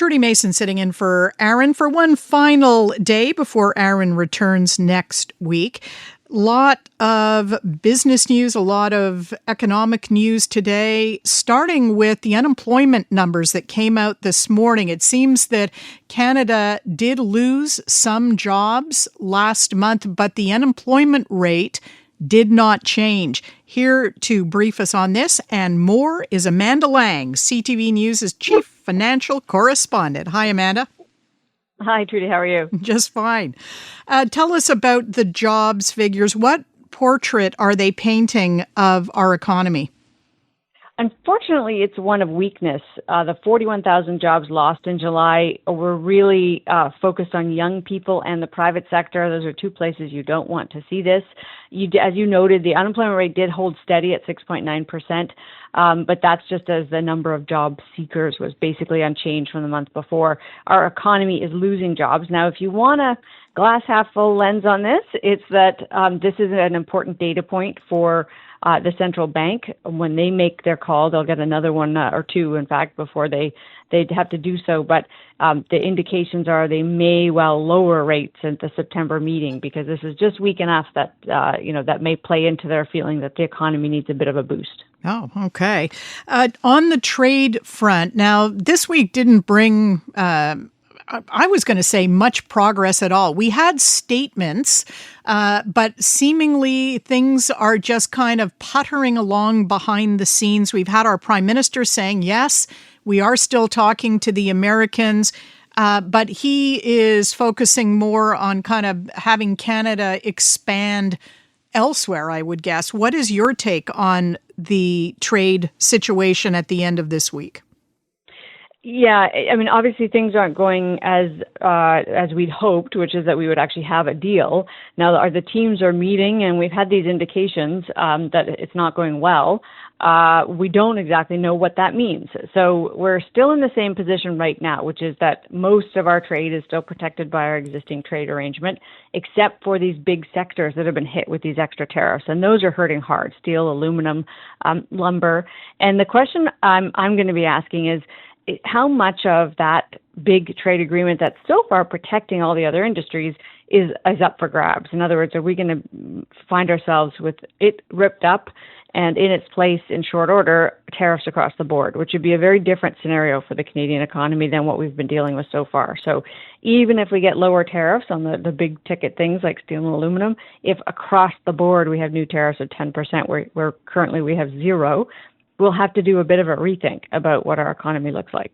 Trudy Mason sitting in for Aaron for one final day before Aaron returns next week. Lot of business news, a lot of economic news today, starting with the unemployment numbers that came out this morning. It seems that Canada did lose some jobs last month, but the unemployment rate did not change. Here to brief us on this and more is Amanda Lang, CTV News' chief financial correspondent. Hi, Amanda. Hi, Trudy. How are you? Just fine. Tell us about the jobs figures. What portrait are they painting of our economy? Unfortunately, it's one of weakness. The 41,000 jobs lost in July were really focused on young people and the private sector. Those are two places you don't want to see this. As you noted, the unemployment rate did hold steady at 6.9%, but that's just as the number of job seekers was basically unchanged from the month before. Our economy is losing jobs. Now, if you want a glass half full lens on this, it's that this is an important data point for the central bank. When they make their call, they'll get another one or two, in fact, before they'd have to do so. But the indications are they may well lower rates at the September meeting because this is just weak enough that that may play into their feeling that the economy needs a bit of a boost. Oh, okay. On the trade front, now this week didn't bring I was going to say much progress at all. We had statements, but seemingly things are just kind of puttering along behind the scenes. We've had our prime minister saying, yes, we are still talking to the Americans, but he is focusing more on kind of having Canada expand elsewhere, I would guess. What is your take on the trade situation at the end of this week? Yeah, I mean, obviously things aren't going as we'd hoped, which is that we would actually have a deal. Now, the teams are meeting, and we've had these indications that it's not going well. We don't exactly know what that means. So we're still in the same position right now, which is that most of our trade is still protected by our existing trade arrangement, except for these big sectors that have been hit with these extra tariffs. And those are hurting hard: steel, aluminum, lumber. And the question I'm going to be asking is, how much of that big trade agreement that's so far protecting all the other industries is up for grabs? In other words, are we going to find ourselves with it ripped up and in its place in short order tariffs across the board, which would be a very different scenario for the Canadian economy than what we've been dealing with so far. So even if we get lower tariffs on the big ticket things like steel and aluminum, if across the board we have new tariffs of 10%, where currently we have zero, we'll have to do a bit of a rethink about what our economy looks like.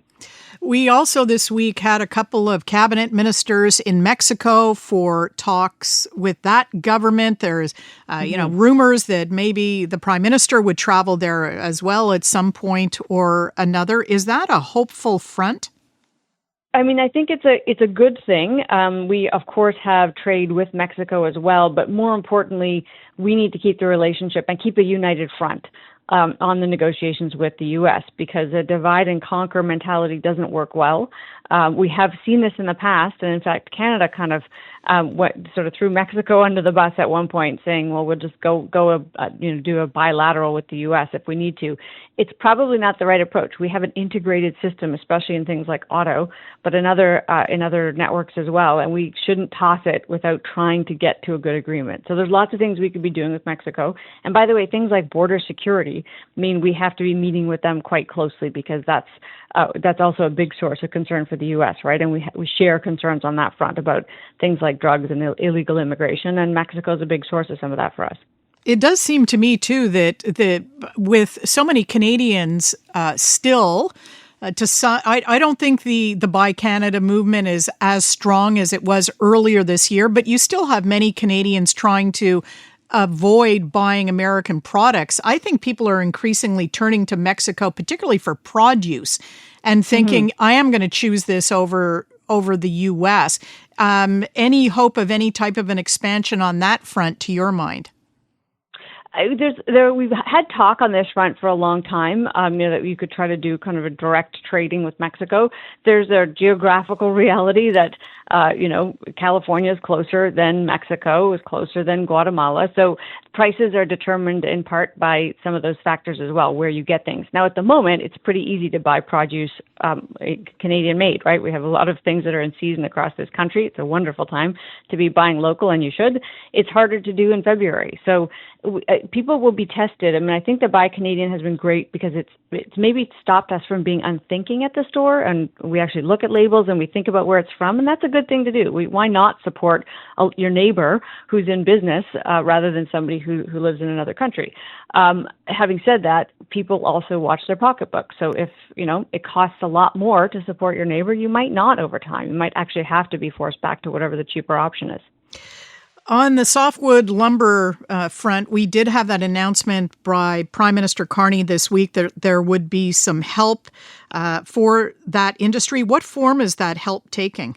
We also this week had a couple of cabinet ministers in Mexico for talks with that government. There's, rumors that maybe the prime minister would travel there as well at some point or another. Is that a hopeful front? I mean, I think it's a good thing. We, of course, have trade with Mexico as well, but more importantly, we need to keep the relationship and keep a united front on the negotiations with the U.S. because a divide and conquer mentality doesn't work well. We have seen this in the past, and in fact, Canada kind of threw Mexico under the bus at one point, saying, "Well, we'll just go do a bilateral with the U.S. if we need to." It's probably not the right approach. We have an integrated system, especially in things like auto, but in other networks as well, and we shouldn't toss it without trying to get to a good agreement. So there's lots of things we could be doing with Mexico, and by the way, things like border security mean we have to be meeting with them quite closely because that's also a big source of concern for the U.S., right? And we share concerns on that front about things like drugs and illegal immigration, and Mexico is a big source of some of that for us. It does seem to me, too, that with so many Canadians still, I don't think the Buy Canada movement is as strong as it was earlier this year, but you still have many Canadians trying to avoid buying American products. I think people are increasingly turning to Mexico, particularly for produce, and thinking, I am going to choose this over the U.S. Any hope of any type of an expansion on that front, to your mind? We've had talk on this front for a long time, that you could try to do kind of a direct trading with Mexico. There's a geographical reality that, California is closer than Mexico, is closer than Guatemala. So prices are determined in part by some of those factors as well, where you get things. Now, at the moment, it's pretty easy to buy produce Canadian made, right? We have a lot of things that are in season across this country. It's a wonderful time to be buying local, and you should. It's harder to do in February. So people will be tested. I mean, I think the Buy Canadian has been great because it's maybe stopped us from being unthinking at the store, and we actually look at labels and we think about where it's from, and that's a good thing to do. Why not support your neighbor who's in business rather than somebody who lives in another country? Having said that, people also watch their pocketbook. So if it costs a lot more to support your neighbor, you might not over time. You might actually have to be forced back to whatever the cheaper option is. On the softwood lumber front, we did have that announcement by Prime Minister Carney this week that there would be some help for that industry. What form is that help taking?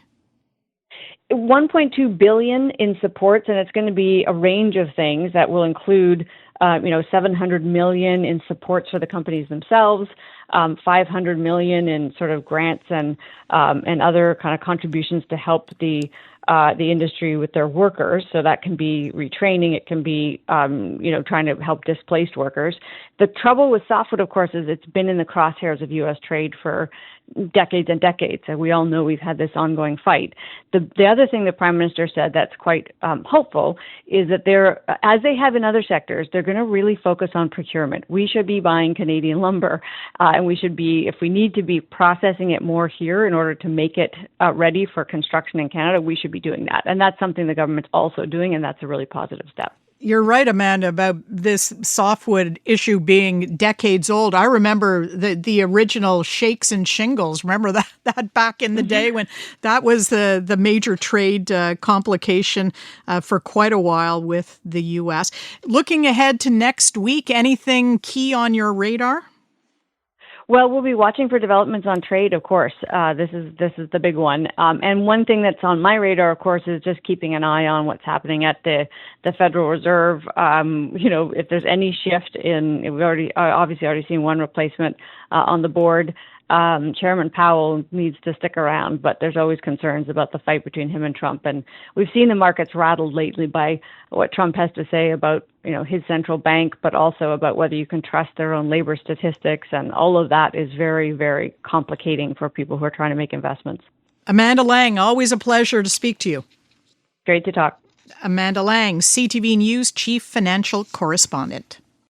$1.2 billion in supports, and it's going to be a range of things that will include, $700 million in supports for the companies themselves, $500 million in sort of grants and other kind of contributions to help the industry with their workers. So that can be retraining. It can be, trying to help displaced workers. The trouble with softwood, of course, is it's been in the crosshairs of U.S. trade for decades and decades. And we all know we've had this ongoing fight. The other thing the Prime Minister said that's quite hopeful is that as they have in other sectors, they're going to really focus on procurement. We should be buying Canadian lumber, and we should be, if we need to be processing it more here in order to make it ready for construction in Canada, we should be doing that. And that's something the government's also doing, and that's a really positive step. You're right, Amanda, about this softwood issue being decades old. I remember the original shakes and shingles. Remember that back in the day when that was the major trade complication for quite a while with the U.S. Looking ahead to next week, anything key on your radar? Well, we'll be watching for developments on trade, of course. This is the big one. And one thing that's on my radar, of course, is just keeping an eye on what's happening at the Federal Reserve. If there's any shift we've obviously already seen one replacement on the board. Chairman Powell needs to stick around, but there's always concerns about the fight between him and Trump. And we've seen the markets rattled lately by what Trump has to say about, his central bank, but also about whether you can trust their own labor statistics. And all of that is very, very complicating for people who are trying to make investments. Amanda Lang, always a pleasure to speak to you. Great to talk. Amanda Lang, CTV News Chief Financial Correspondent.